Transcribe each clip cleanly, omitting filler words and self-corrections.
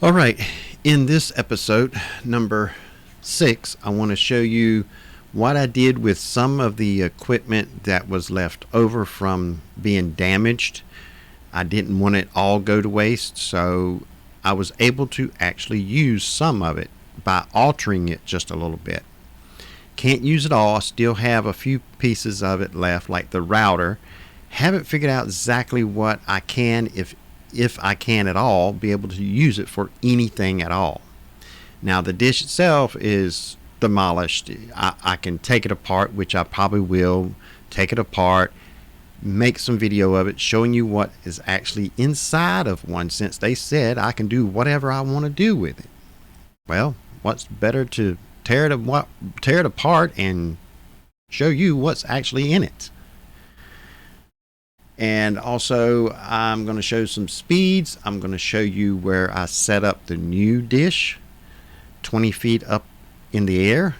All right, in this episode, number 6, I want to show you what I did with some of the equipment that was left over from being damaged. I didn't want it all go to waste, so I was able to actually use some of it by altering it just a little bit. Can't use it all, I still have a few pieces of it left, like the router. Haven't figured out exactly what I can, if I can at all, be able to use it for anything at all. Now, the dish itself is demolished. I can take it apart, which I probably will. Take it apart, make some video of it, showing you what is actually inside of one, since they said I can do whatever I want to do with it. Well, what's better to tear it apart and show you what's actually in it. And also, I'm going to show some speeds. I'm going to show you where I set up the new dish 20 feet up in the air.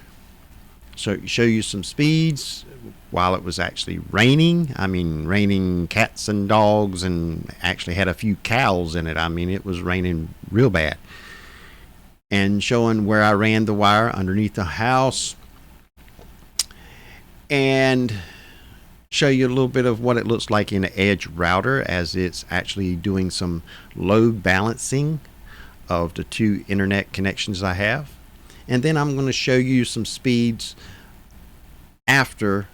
So show you some speeds while it was actually raining. I mean, raining cats and dogs, and actually had a few cows in it. I mean, it was raining real bad. And showing where I ran the wire underneath the house. And show you a little bit of what it looks like in the Edge router, as it's actually doing some load balancing of the two internet connections I have. And then I'm going to show you some speeds after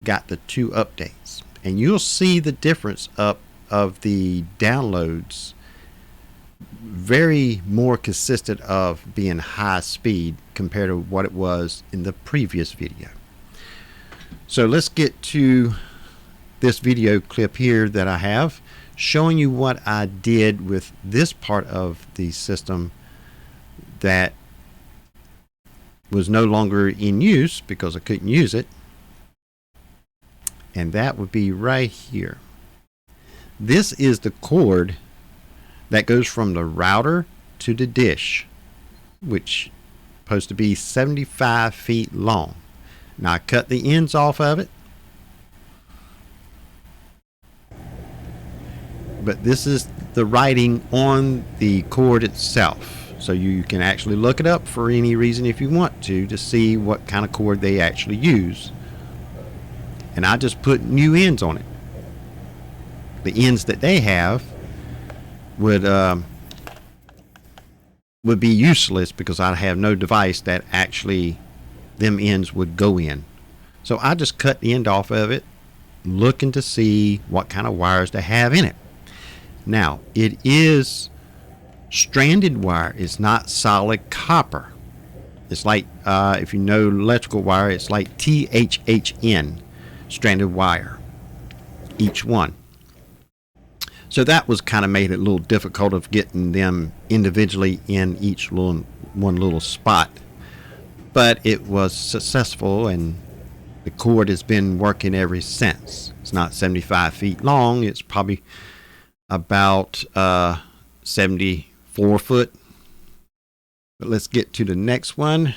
got the two updates, and you'll see the difference up of the downloads, very more consistent of being high speed compared to what it was in the previous video. So let's get to this video clip here that I have showing you what I did with this part of the system that was no longer in use because I couldn't use it. And that would be right here. This is the cord that goes from the router to the dish, which is supposed to be 75 feet long. Now I cut the ends off of it, but this is the writing on the cord itself, so you can actually look it up for any reason if you want to see what kind of cord they actually use. And I just put new ends on it. The ends that they have would be useless because I have no device that actually them ends would go in. So I just cut the end off of it, looking to see what kind of wires they have in it. Now, it is stranded wire. It's not solid copper. It's like, if you know electrical wire, it's like THHN, stranded wire, each one. So that was kind of made it a little difficult of getting them individually in each one little spot. But it was successful, and the cord has been working ever since. It's not 75 feet long. It's probably about 74 foot. But let's get to the next one.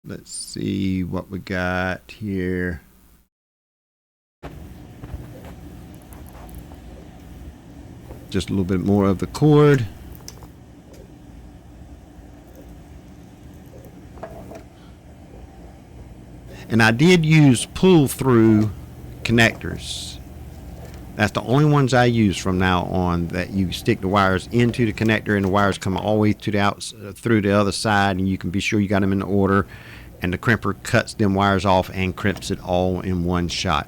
Let's see what we got here. Just a little bit more of the cord. And I did use pull-through connectors. That's the only ones I use from now on, that you stick the wires into the connector and the wires come all the way to through the other side, and you can be sure you got them in order, and the crimper cuts them wires off and crimps it all in one shot.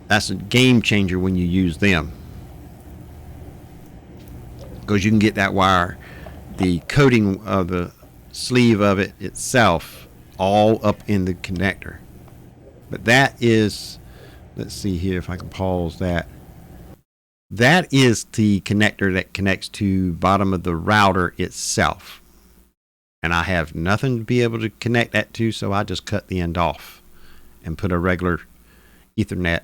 That's a game changer when you use them, because you can get that wire, the coating of the sleeve of it itself, all up in the connector. But that is, let's see here if I can pause that. That is the connector that connects to bottom of the router itself. And I have nothing to be able to connect that to, so I just cut the end off and put a regular Ethernet.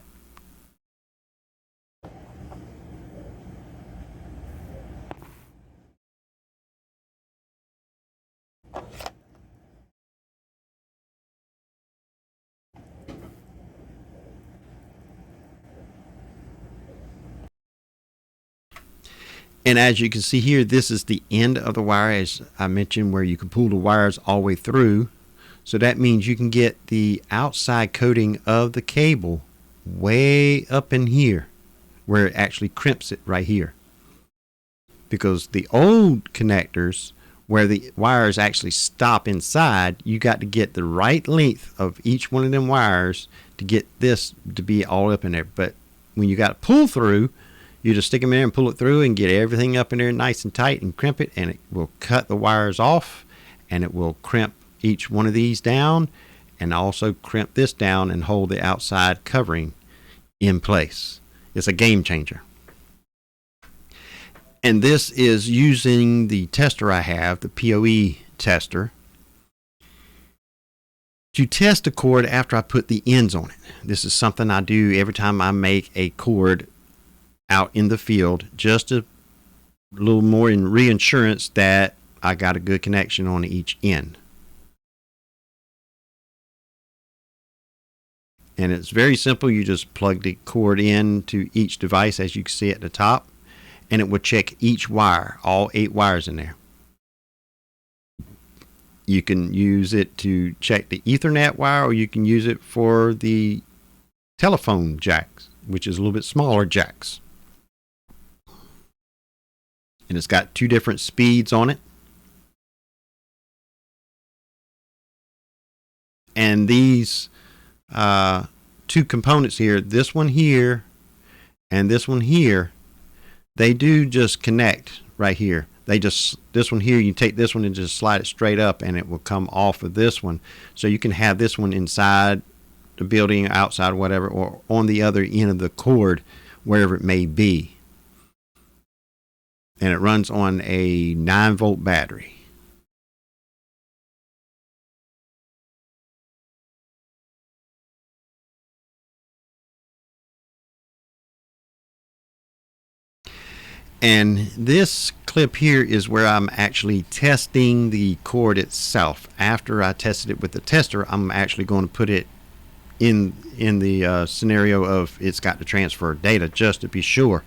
And as you can see here, this is the end of the wire, as I mentioned, where you can pull the wires all the way through. So that means you can get the outside coating of the cable way up in here, where it actually crimps it right here. Because the old connectors, where the wires actually stop inside, you got to get the right length of each one of them wires to get this to be all up in there. But when you got to pull through, you just stick them in there and pull it through and get everything up in there nice and tight and crimp it, and it will cut the wires off, and it will crimp each one of these down, and also crimp this down and hold the outside covering in place. It's a game changer. And this is using the tester I have, the PoE tester, to test the cord after I put the ends on it. This is something I do every time I make a cord out in the field, just a little more in reassurance that I got a good connection on each end. And it's very simple. You just plug the cord into each device, as you can see at the top, and it will check each wire, all 8 wires in there. You can use it to check the Ethernet wire, or you can use it for the telephone jacks, which is a little bit smaller jacks. And it's got 2 different speeds on it. And these 2 components here, this one here and this one here, they do just connect right here. This one here, you take this one and just slide it straight up, and it will come off of this one. So you can have this one inside the building, outside, whatever, or on the other end of the cord, wherever it may be. And it runs on a 9-volt battery. And this clip here is where I'm actually testing the cord itself. After I tested it with the tester, I'm actually going to put it in the scenario of it's got to transfer data, just to be sure.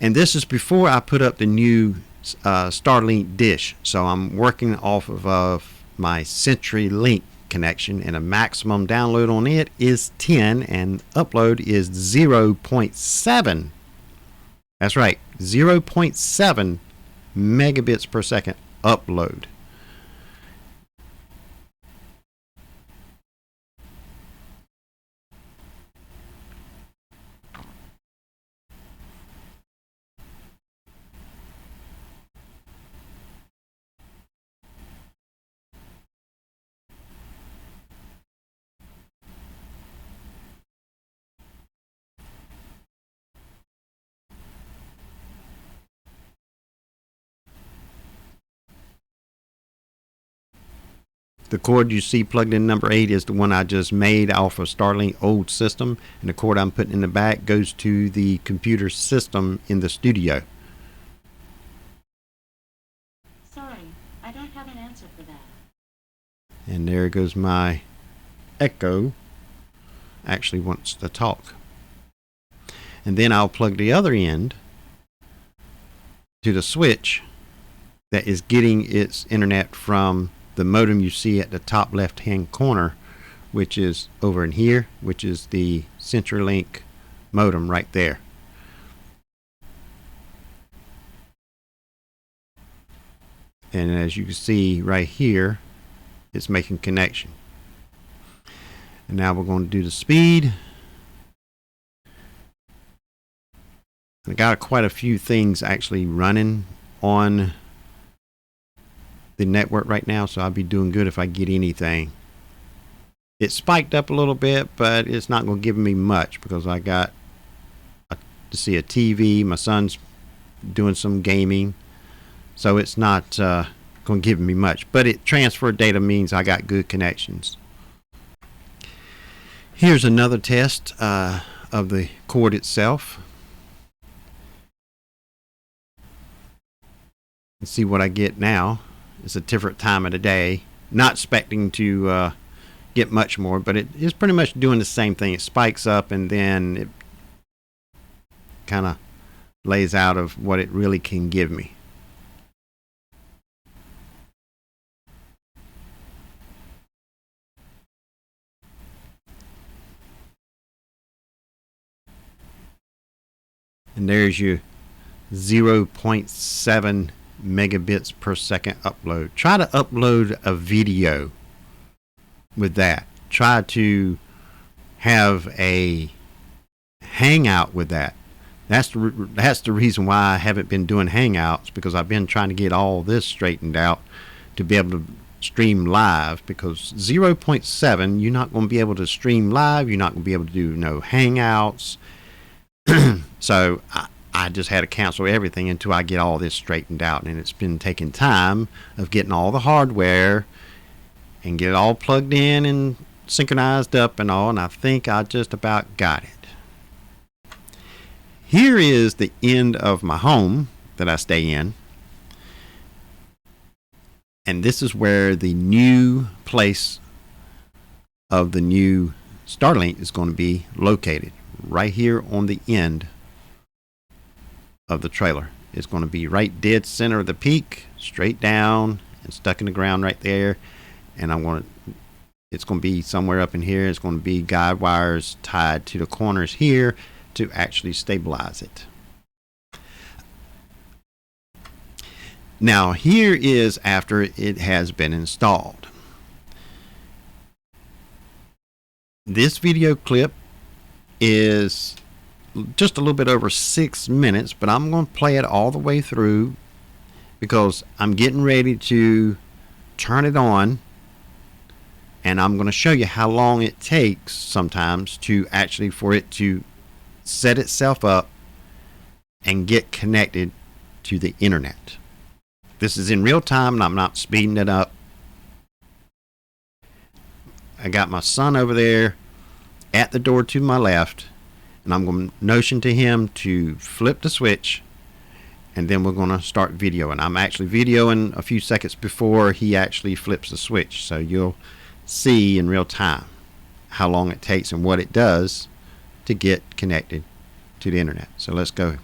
And this is before I put up the new Starlink dish. So I'm working off of my CenturyLink connection, and a maximum download on it is 10 and upload is 0.7. That's right, 0.7 megabits per second upload. The cord you see plugged in number 8 is the one I just made off of Starlink old system, and the cord I'm putting in the back goes to the computer system in the studio. Sorry, I don't have an answer for that. And there goes my Echo. Actually wants to talk. And then I'll plug the other end to the switch that is getting its internet from the modem you see at the top left hand corner, which is over in here, which is the CenturyLink modem right there. And as you can see right here, it's making connection. And now we're going to do the speed. I got quite a few things actually running on the network right now, so I'll be doing good if I get anything. It spiked up a little bit, but it's not going to give me much because I got to see a TV. My son's doing some gaming, so it's not going to give me much. But it transfer data means I got good connections. Here's another test of the cord itself. Let's see what I get now. It's a different time of the day. Not expecting to get much more, but it is pretty much doing the same thing. It spikes up and then it kind of lays out of what it really can give me. And there's your 0.7 megabits per second upload. Try to upload a video with that. Try to have a hangout with that. That's the reason why I haven't been doing hangouts, because I've been trying to get all this straightened out to be able to stream live, because 0.7 you're not going to be able to stream live. You're not going to be able to do no hangouts. So I just had to cancel everything until I get all this straightened out, and it's been taking time of getting all the hardware and get it all plugged in and synchronized up and all, and I think I just about got it. Here is the end of my home that I stay in, and this is where the new place of the new Starlink is going to be located, right here on the end of the trailer. It's going to be right dead center of the peak, straight down and stuck in the ground right there. And it's going to be somewhere up in here. It's going to be guide wires tied to the corners here to actually stabilize it. Now here is after it has been installed. This video clip is just a little bit over 6 minutes, but I'm going to play it all the way through because I'm getting ready to turn it on, and I'm going to show you how long it takes sometimes to actually for it to set itself up and get connected to the internet. This is in real time, and I'm not speeding it up. I got my son over there at the door to my left, and I'm going to motion to him to flip the switch, and then we're going to start videoing. I'm actually videoing a few seconds before he actually flips the switch, so you'll see in real time how long it takes and what it does to get connected to the internet. So let's go.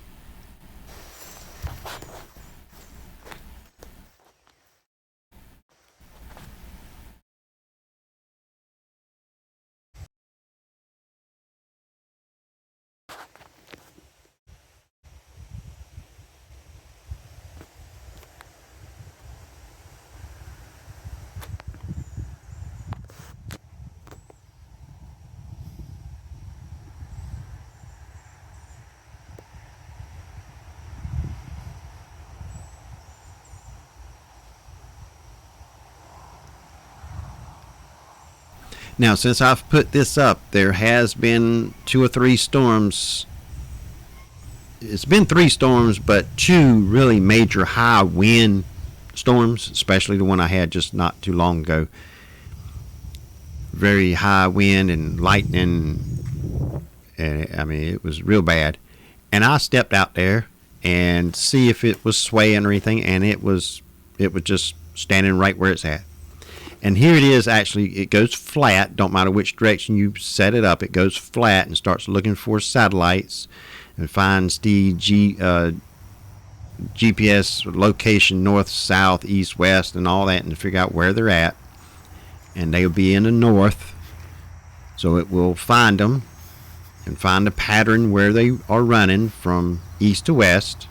Now, since I've put this up, there has been 2 or 3 storms. It's been 3 storms, but 2 really major high wind storms, especially the one I had just not too long ago. Very high wind and lightning. I mean, it was real bad. And I stepped out there and see if it was swaying or anything, and it was just standing right where it's at. And here it is. Actually, it goes flat. Don't matter which direction you set it up, it goes flat and starts looking for satellites and finds the GPS location, north, south, east, west, and all that, and figure out where they're at. And they'll be in the north, so it will find them and find a pattern where they are running from east to west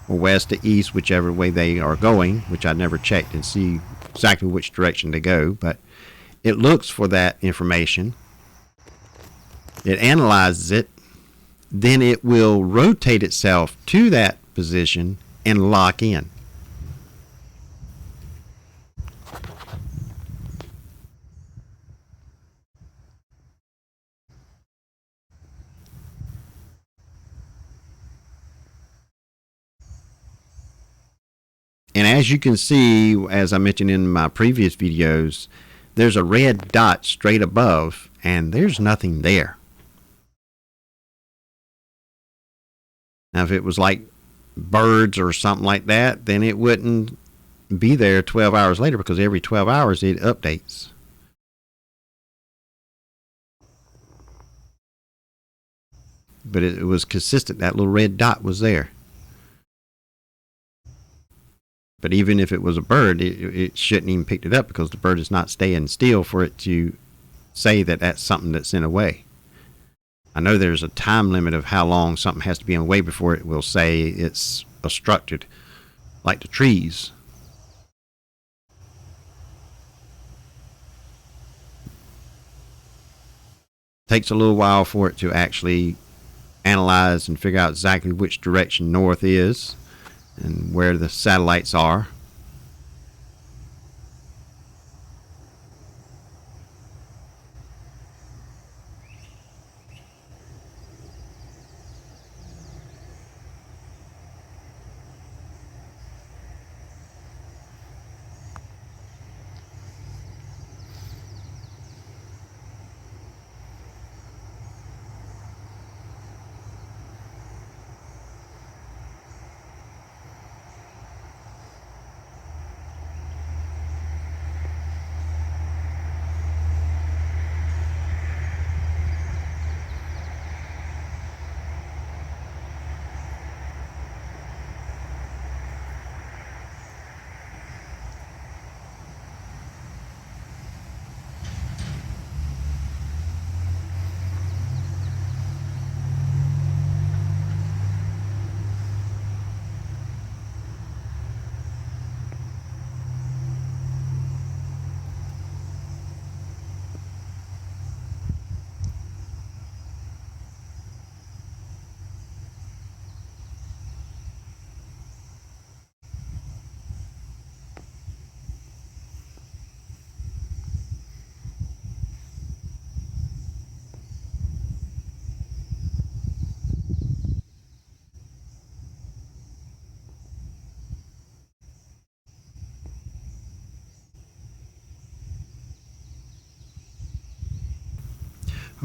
or west to east, whichever way they are going, which I never checked and see exactly which direction they go, but it looks for that information. It analyzes it, then it will rotate itself to that position and lock in. And as you can see, as I mentioned in my previous videos, there's a red dot straight above, and there's nothing there. Now, if it was like birds or something like that, then it wouldn't be there 12 hours later, because every 12 hours it updates. But it was consistent. That little red dot was there. But even if it was a bird, it shouldn't even picked it up because the bird is not staying still for it to say that that's something that's in a way. I know there's a time limit of how long something has to be in a way before it will say it's obstructed, like the trees. Takes a little while for it to actually analyze and figure out exactly which direction north is and where the satellites are.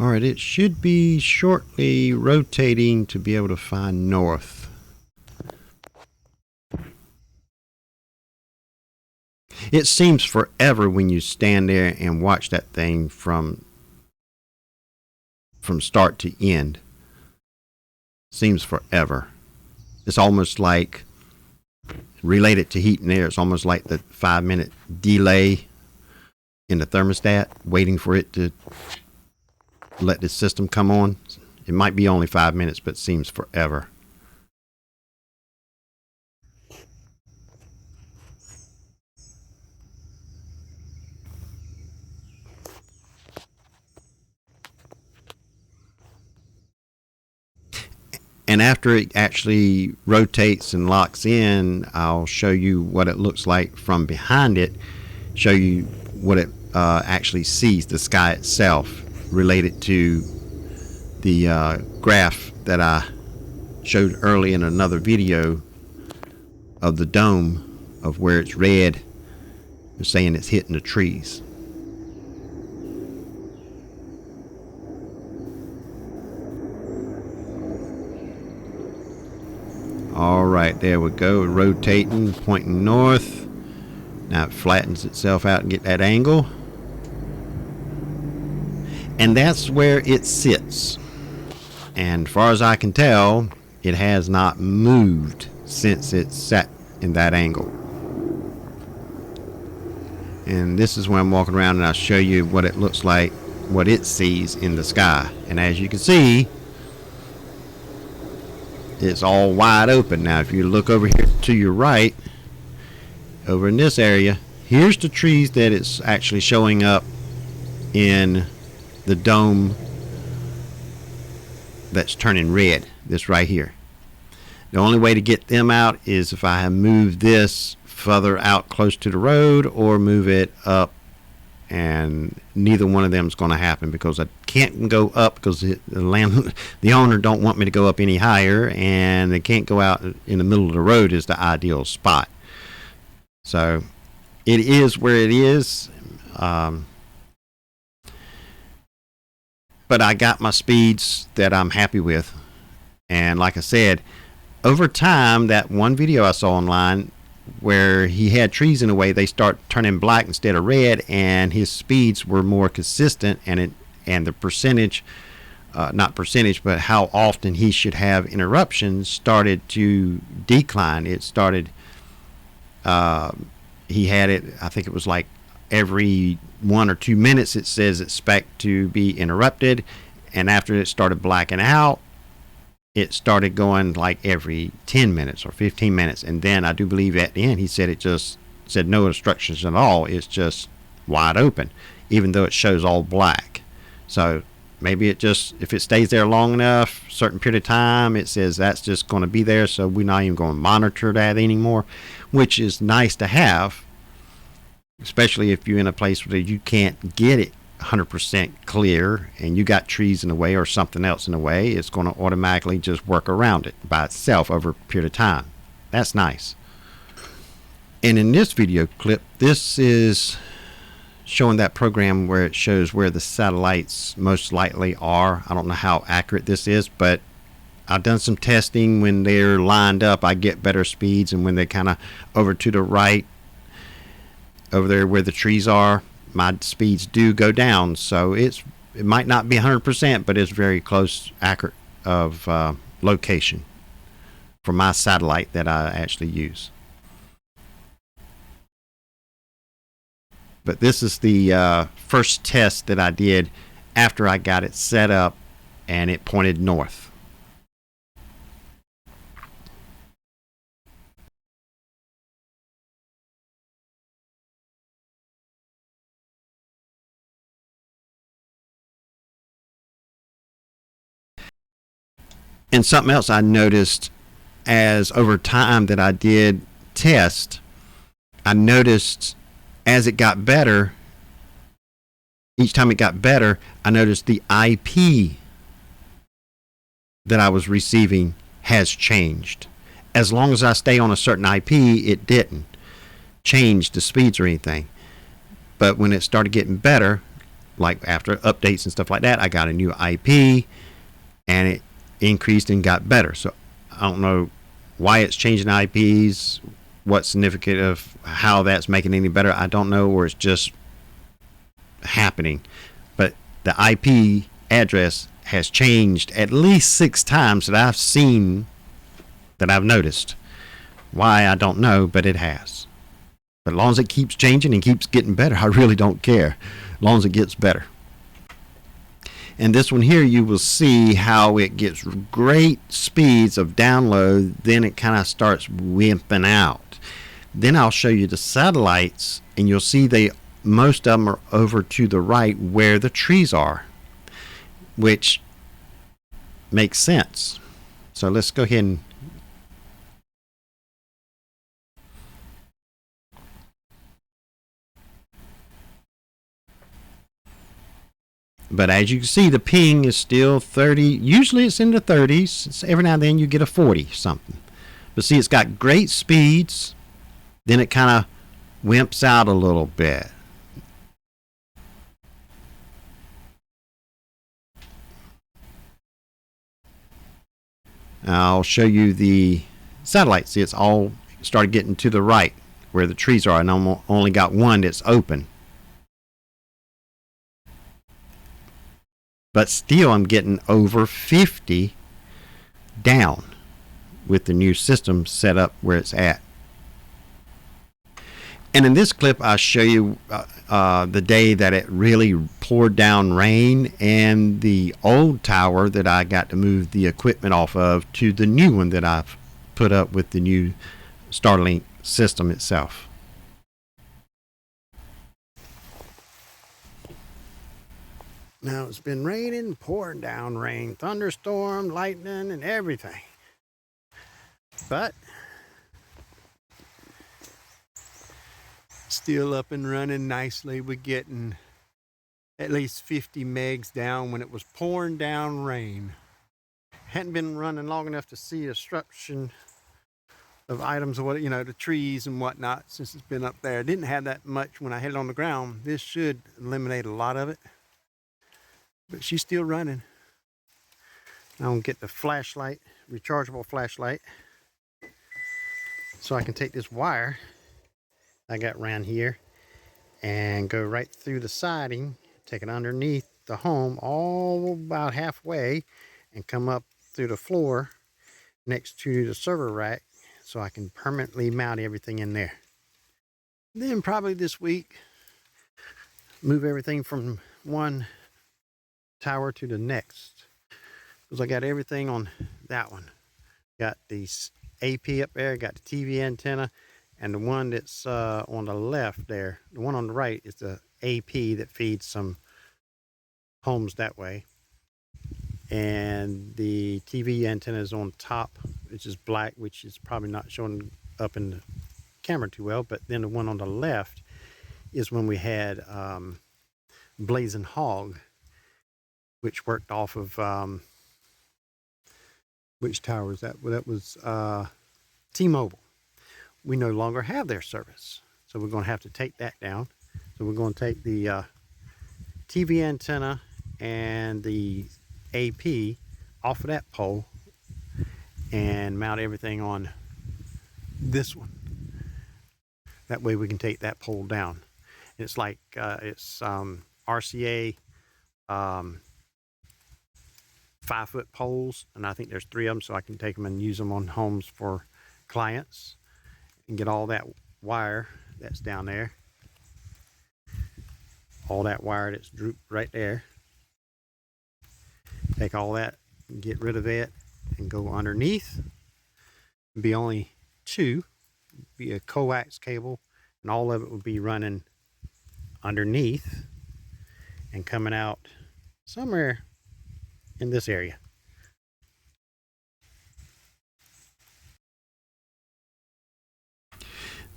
All right, it should be shortly rotating to be able to find north. It seems forever when you stand there and watch that thing from start to end. Seems forever. It's almost like, related to heat and air, it's almost like the 5-minute delay in the thermostat waiting for it to let the system come on. It might be only 5 minutes, but it seems forever. And after it actually rotates and locks in, I'll show you what it looks like from behind it, show you what it actually sees, the sky itself, related to the graph that I showed early in another video of the dome of where it's red. They're saying it's hitting the trees. All right, there we go, rotating, pointing north. Now it flattens itself out and get that angle. And that's where it sits. And as far as I can tell, it has not moved since it sat in that angle. And this is when I'm walking around and I'll show you what it looks like, what it sees in the sky. And as you can see, it's all wide open. Now if you look over here to your right, over in this area, here's the trees that it's actually showing up in the dome that's turning red, this right here. The only way to get them out is if I have moved this further out close to the road or move it up, and neither one of them is going to happen because I can't go up because the owner don't want me to go up any higher, and they can't go out in the middle of the road is the ideal spot. So it is where it is. But I got my speeds that I'm happy with. And like I said, over time, that one video I saw online where he had trees in a way, they start turning black instead of red, and his speeds were more consistent, and the percentage, not percentage, but how often he should have interruptions started to decline. It started He had it, I think it was like every 1 or 2 minutes it says expect to be interrupted. And after it started blacking out, it started going like every 10 minutes or 15 minutes. And then I do believe at the end he said it just said no instructions at all. It's just wide open, even though it shows all black. So maybe it just, if it stays there long enough, certain period of time, it says that's just going to be there. So we're not even going to monitor that anymore, which is nice to have, especially if you're in a place where you can't get it 100% clear and you got trees in the way or something else in the way. It's going to automatically just work around it by itself over a period of time. That's nice. And in this video clip, this is showing that program where it shows where the satellites most likely are. I don't know how accurate this is, but I've done some testing. When they're lined up, I get better speeds, and when they kind of over to the right, over there where the trees are, my speeds do go down. So it might not be 100%, but it's very close, accurate of location for my satellite that I actually use. But this is the first test that I did after I got it set up and it pointed north. And something else I noticed as over time that I did test, I noticed as it got better, each time it got better, I noticed the IP that I was receiving has changed. As long as I stay on a certain IP, it didn't change the speeds or anything. But when it started getting better, like after updates and stuff like that, I got a new IP and it increased and got better. So I don't know why it's changing IPs, what's significant of how that's making any better. I don't know, or it's just happening. But the IP address has changed at least 6 times that I've seen, that I've noticed. Why, I don't know, but it has. But as long as it keeps changing and keeps getting better, I really don't care, as long as it gets better. And this one here, you will see how it gets great speeds of download, then it kind of starts wimping out. Then I'll show you the satellites, and you'll see most of them are over to the right where the trees are, which makes sense. So let's go ahead and but as you can see, the ping is still 30. Usually it's in the 30s. Every now and then you get a 40 something. But see, it's got great speeds. Then it kind of wimps out a little bit. I'll show you the satellite. See, it's all started getting to the right where the trees are, and I only got one that's open. But still, I'm getting over 50 down with the new system set up where it's at. And in this clip, I'll show you the day that it really poured down rain, and the old tower that I got to move the equipment off of to the new one that I've put up with the new Starlink system itself. Now it's been raining, pouring down rain, thunderstorm, lightning, and everything. But still up and running nicely. We're getting at least 50 megs down when it was pouring down rain. Hadn't been running long enough to see destruction of items or what, the trees and whatnot since it's been up there. Didn't have that much when I had it on the ground. This should eliminate a lot of it. But she's still running. I'm gonna get the flashlight, rechargeable flashlight, so I can take this wire I got around here and go right through the siding, take it underneath the home all about halfway, and come up through the floor next to the server rack so I can permanently mount everything in there. Then probably this week, move everything from one tower to the next. Because I got everything on that one. Got the AP up there, got the TV antenna, and the one that's on the left there, the one on the right is the AP that feeds some homes that way. And the TV antenna is on top, which is black, which is probably not showing up in the camera too well. But then the one on the left is when we had Blazing Hog, which worked off of which tower was that? Well, that was T-Mobile. We no longer have their service, so we're going to have to take that down. So we're going to take the TV antenna and the AP off of that pole and mount everything on this one. That way we can take that pole down. It's like it's RCA 5-foot poles, and I think there's 3 of them, so I can take them and use them on homes for clients and get all that wire that's down there, all that wire that's drooped right there. Take all that, get rid of it, and go underneath. Be only 2, be a coax cable, and all of it would be running underneath and coming out somewhere in this area.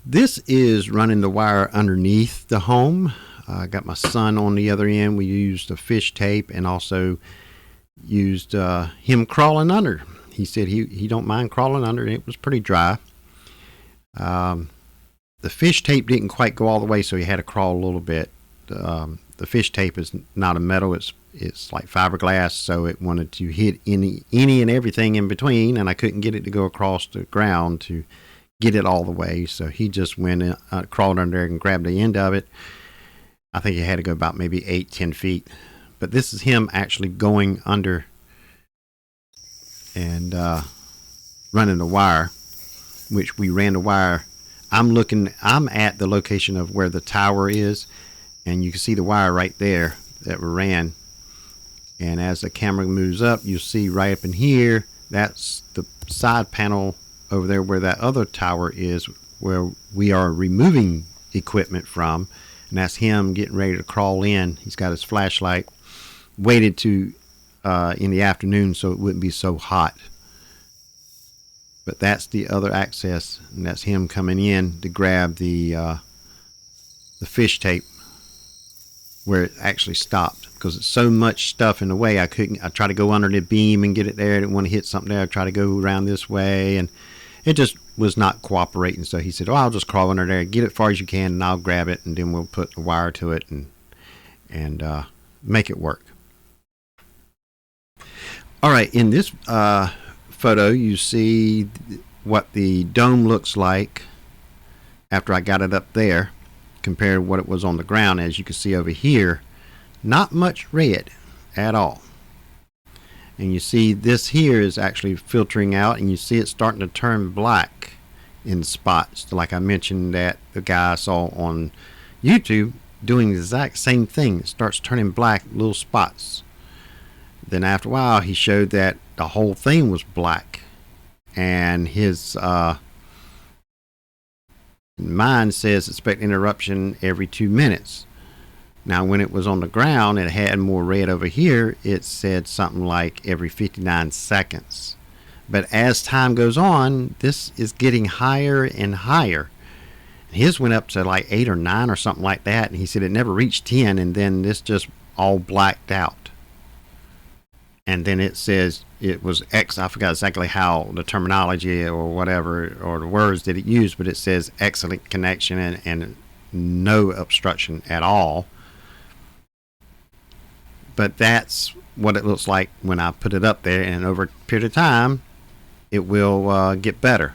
This is running the wire underneath the home. I got my son on the other end. We used a fish tape and also used him crawling under. He said he don't mind crawling under. It was pretty dry. The fish tape didn't quite go all the way, so he had to crawl a little bit. The fish tape is not a metal. It's like fiberglass, so it wanted to hit any and everything in between, and I couldn't get it to go across the ground to get it all the way. So he just went in, crawled under there and grabbed the end of it. I think he had to go about maybe 8-10 feet. But this is him actually going under and running the wire, which we ran the wire. I'm at the location of where the tower is, and you can see the wire right there that we ran. And as the camera moves up, you'll see right up in here, that's the side panel over there where that other tower is, where we are removing equipment from. And that's him getting ready to crawl in. He's got his flashlight. Waited to in the afternoon so it wouldn't be so hot. But that's the other access, and that's him coming in to grab the fish tape where it actually stopped, because it's so much stuff in the way. I tried to go under the beam and get it there. I didn't want to hit something there. I tried to go around this way, and it just was not cooperating. So he said, "Oh, I'll just crawl under there, get it as far as you can, and I'll grab it, and then we'll put the wire to it and make it work." All right, in this photo, you see what the dome looks like after I got it up there compared to what it was on the ground. As you can see over here, not much red at all. And you see this here is actually filtering out, and you see it starting to turn black in spots, like I mentioned that the guy I saw on YouTube doing the exact same thing. It starts turning black, little spots. Then after a while, he showed that the whole thing was black, and his mine says expect interruption every 2 minutes. Now when it was on the ground, it had more red over here. It said something like every 59 seconds. But as time goes on, this is getting higher and higher. His went up to like 8 or 9 or something like that, and he said it never reached 10, and then this just all blacked out. And then it says it was X. I forgot exactly how the terminology or whatever or the words that it used, but it says excellent connection and no obstruction at all. But that's what it looks like when I put it up there, and over a period of time it will get better.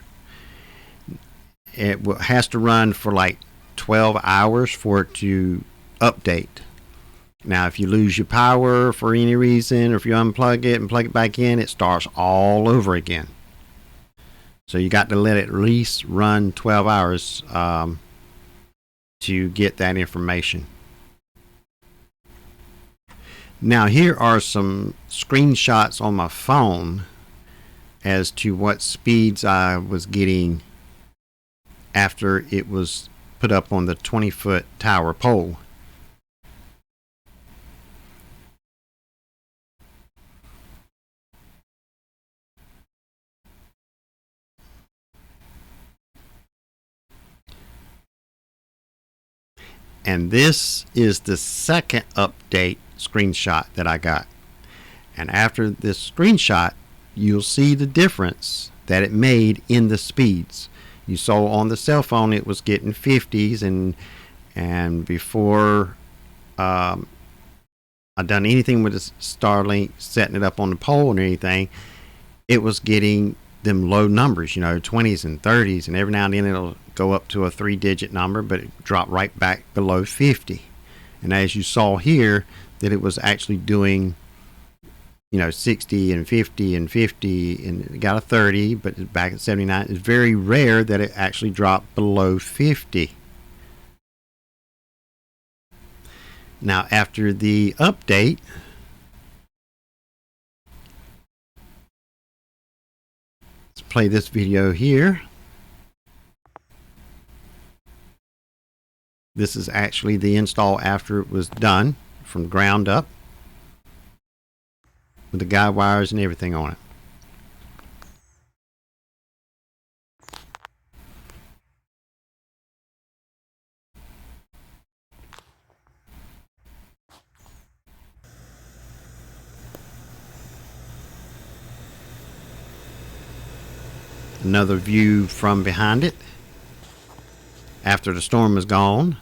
It has to run for like 12 hours for it to update. Now if you lose your power for any reason, or if you unplug it and plug it back in, it starts all over again. So you got to let it at least run 12 hours to get that information. Now here are some screenshots on my phone as to what speeds I was getting after it was put up on the 20-foot tower pole. And this is the second update screenshot that I got. And after this screenshot, you'll see the difference that it made in the speeds. You saw on the cell phone it was getting 50s, and before I done anything with the Starlink, setting it up on the pole and anything, it was getting them low numbers, 20s and 30s, and every now and then it'll go up to a 3-digit number, but it dropped right back below 50. And as you saw here, that it was actually doing 60 and 50 and 50, and it got a 30, but it's back at 79. It's very rare that it actually dropped below 50. Now after the update, let's play this video here. This is actually the install after it was done from ground up, with the guide wires and everything on it. Another view from behind it after the storm is gone.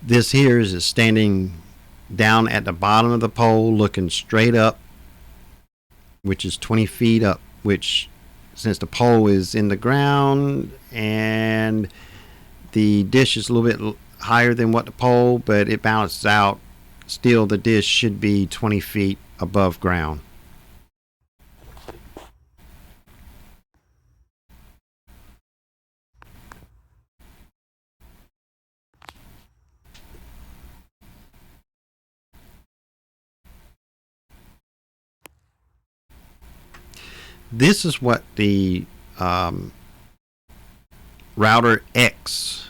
This here is standing down at the bottom of the pole looking straight up, which is 20 feet up, which, since the pole is in the ground and the dish is a little bit higher than what the pole, but it balances out, still the dish should be 20 feet above ground. This is what the router X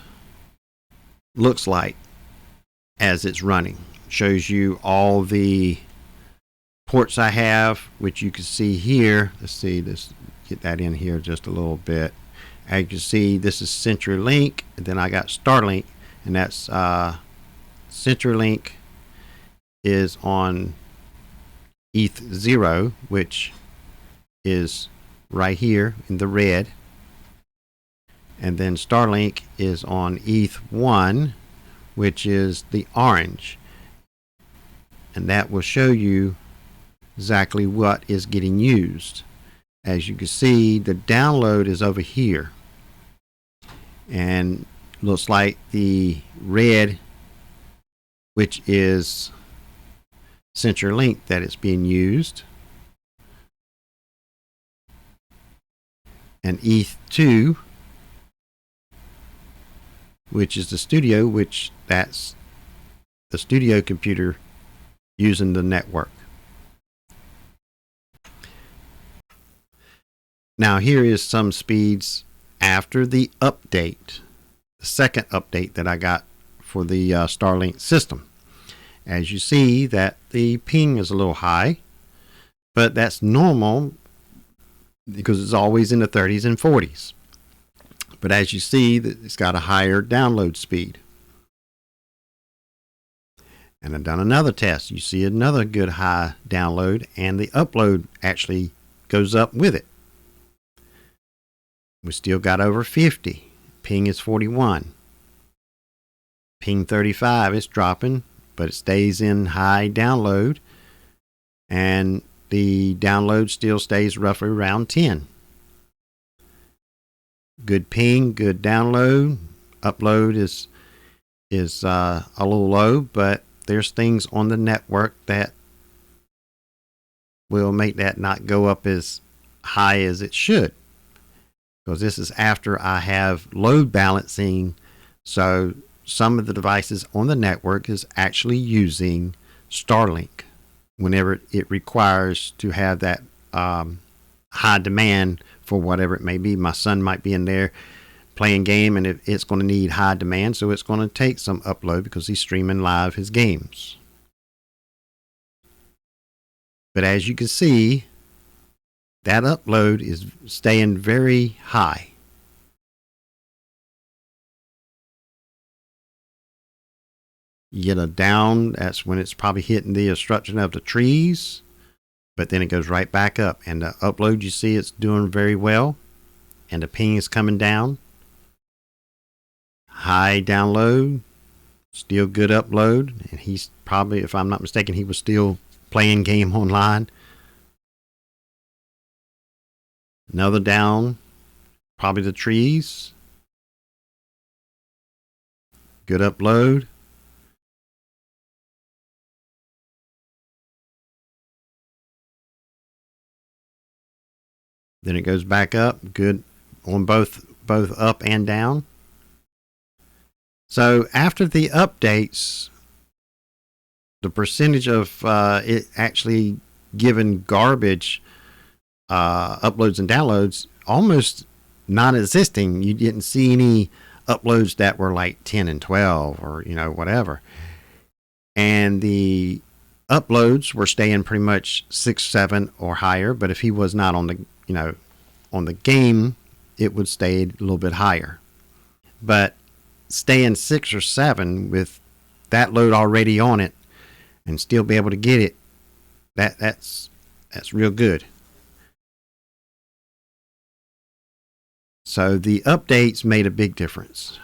looks like as it's running. Shows you all the ports I have, which you can see here. Let's see, let's get that in here just a little bit. As you can see, this is CenturyLink, and then I got Starlink, and that's CenturyLink is on ETH0, which is right here in the red, and then Starlink is on ETH1, which is the orange, and that will show you exactly what is getting used. As you can see, the download is over here, and looks like the red, which is CenturyLink, that it's being used. And ETH2, which is the studio, which that's the studio computer using the network. Now here is some speeds after the update, the second update that I got for the Starlink system. As you see, that the ping is a little high, but that's normal because it's always in the 30s and 40s. But as you see, it's got a higher download speed. And I've done another test. You see another good high download, and the upload actually goes up with it. We still got over 50. Ping is 41. Ping 35 is dropping, but it stays in high download, and the download still stays roughly around 10. Good ping, good download. Upload is a little low, but there's things on the network that will make that not go up as high as it should. Because this is after I have load balancing, so some of the devices on the network is actually using Starlink whenever it requires to have that high demand for whatever it may be. My son might be in there playing game, and it's going to need high demand, so it's going to take some upload because he's streaming live his games. But as you can see, that upload is staying very high. You get a down, that's when it's probably hitting the obstruction of the trees, but then it goes right back up. And the upload, you see it's doing very well, and the ping is coming down. High download, still good upload, and he's probably, if I'm not mistaken, he was still playing game online. Another down, probably the trees. Good upload. Then it goes back up, good on both up and down. So after the updates, the percentage of it actually giving garbage uploads and downloads almost non-existing. You didn't see any uploads that were like 10 and 12 or whatever. And the uploads were staying pretty much 6, 7 or higher, but if he was not on the on the game, it would stay a little bit higher. But staying 6 or 7 with that load already on it and still be able to get it, that's real good. So the updates made a big difference.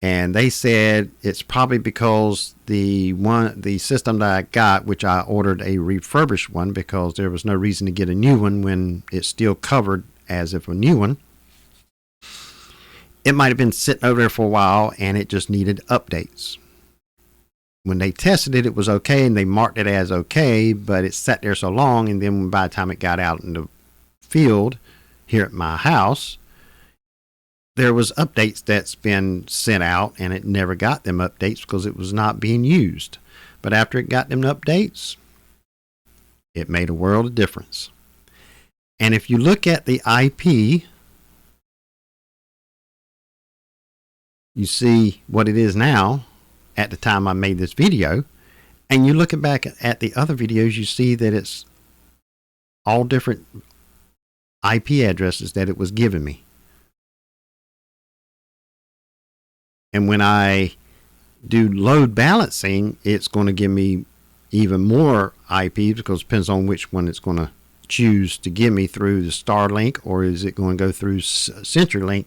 And they said it's probably because the system that I got, which I ordered a refurbished one because there was no reason to get a new one when it's still covered as if a new one. It might have been sitting over there for a while and it just needed updates. When they tested it, it was okay and they marked it as okay, but it sat there so long, and then by the time it got out in the field here at my house, there was updates that's been sent out and it never got them updates because it was not being used. But after it got them updates, it made a world of difference. And if you look at the IP, you see what it is now at the time I made this video. And you look back at the other videos, you see that it's all different IP addresses that it was giving me. And when I do load balancing, it's going to give me even more IPs because it depends on which one it's going to choose to give me through the Starlink, or is it going to go through CenturyLink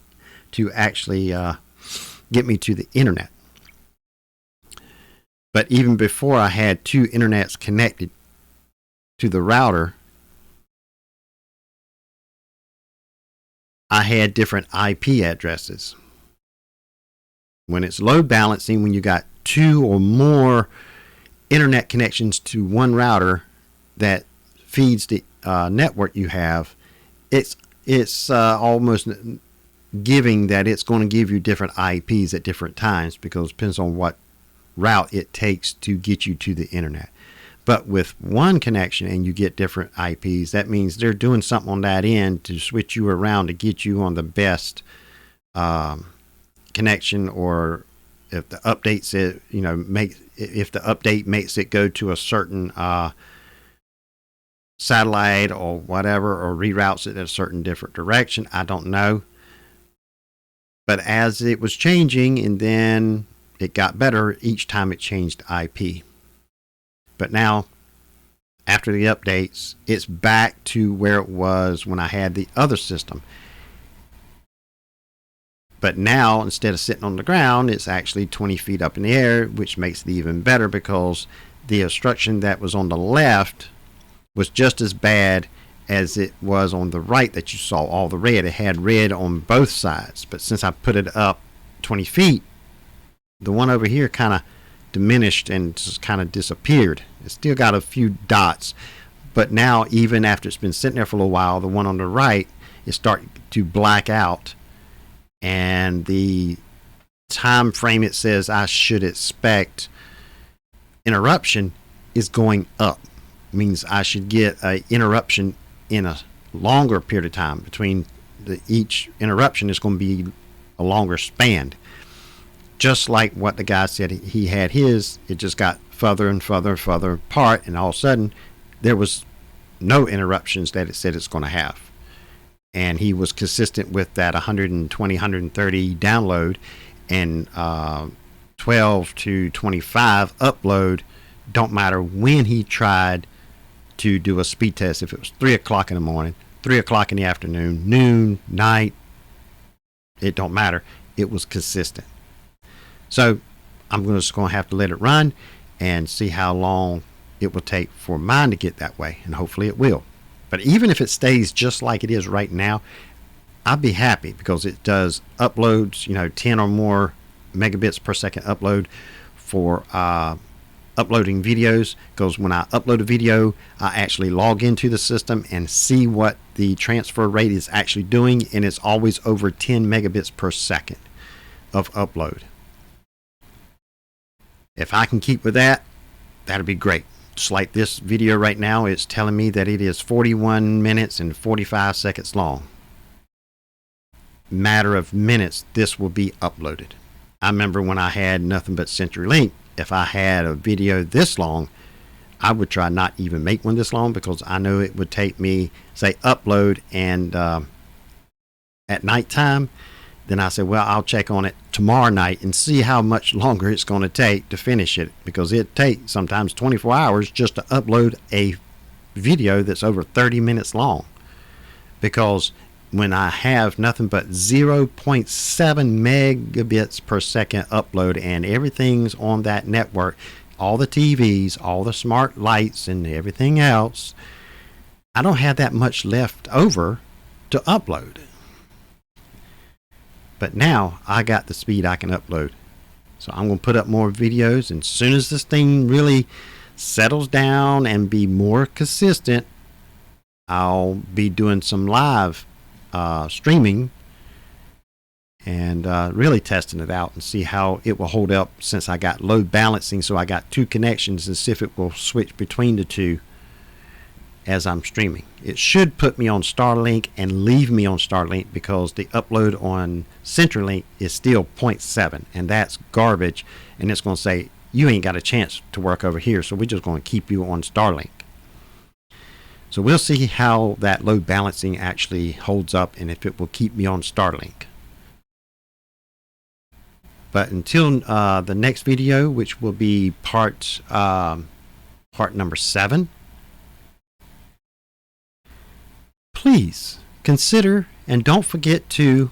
to actually get me to the internet. But even before I had 2 internets connected to the router, I had different IP addresses. When it's load balancing, when you got 2 or more internet connections to one router that feeds the network you have, it's almost giving that it's going to give you different IPs at different times because it depends on what route it takes to get you to the internet. But with one connection and you get different IPs, that means they're doing something on that end to switch you around to get you on the best connection, or if the updates it if the update makes it go to a certain satellite or whatever, or reroutes it in a certain different direction, I don't know. But as it was changing, and then it got better each time it changed IP. But now, after the updates, it's back to where it was when I had the other system. But now, instead of sitting on the ground, it's actually 20 feet up in the air, which makes it even better because the obstruction that was on the left was just as bad as it was on the right that you saw all the red. It had red on both sides, but since I put it up 20 feet, the one over here kind of diminished and just kind of disappeared. It still got a few dots, but now even after it's been sitting there for a little while, the one on the right is starting to black out, and the time frame it says I should expect interruption is going up. It means I should get a interruption in a longer period of time. Between each interruption is going to be a longer span. Just like what the guy said he had his, it just got further and further and further apart, and all of a sudden there was no interruptions that it said it's going to have. And he was consistent with that 120, 130 download and 12 to 25 upload. Don't matter when he tried to do a speed test, if it was 3 o'clock in the morning, 3 o'clock in the afternoon, noon, night, it don't matter. It was consistent. So I'm just going to have to let it run and see how long it will take for mine to get that way, and hopefully it will. But even if it stays just like it is right now, I'll be happy, because it does uploads, 10 or more megabits per second upload for uploading videos. Because when I upload a video, I actually log into the system and see what the transfer rate is actually doing, and it's always over 10 megabits per second of upload. If I can keep with that, that'll be great. Just like this video right now, it's telling me that it is 41 minutes and 45 seconds long. Matter of minutes, this will be uploaded. I remember when I had nothing but CenturyLink, if I had a video this long, I would try not even make one this long, because I know it would take me, say, upload, and at nighttime, then I said, well, I'll check on it tomorrow night and see how much longer it's going to take to finish it, because it takes sometimes 24 hours just to upload a video that's over 30 minutes long. Because when I have nothing but 0.7 megabits per second upload, and everything's on that network, all the TVs, all the smart lights, and everything else, I don't have that much left over to upload. But now I got the speed I can upload. So I'm going to put up more videos, and as soon as this thing really settles down and be more consistent, I'll be doing some live streaming and really testing it out and see how it will hold up, since I got load balancing. So I got two connections, and see if it will switch between the two as I'm streaming. It should put me on Starlink and leave me on Starlink, because the upload on CenturyLink is still 0.7, and that's garbage, and it's going to say you ain't got a chance to work over here, so we're just going to keep you on Starlink. So we'll see how that load balancing actually holds up, and if it will keep me on Starlink. But until the next video, which will be part number 7, please consider, and don't forget to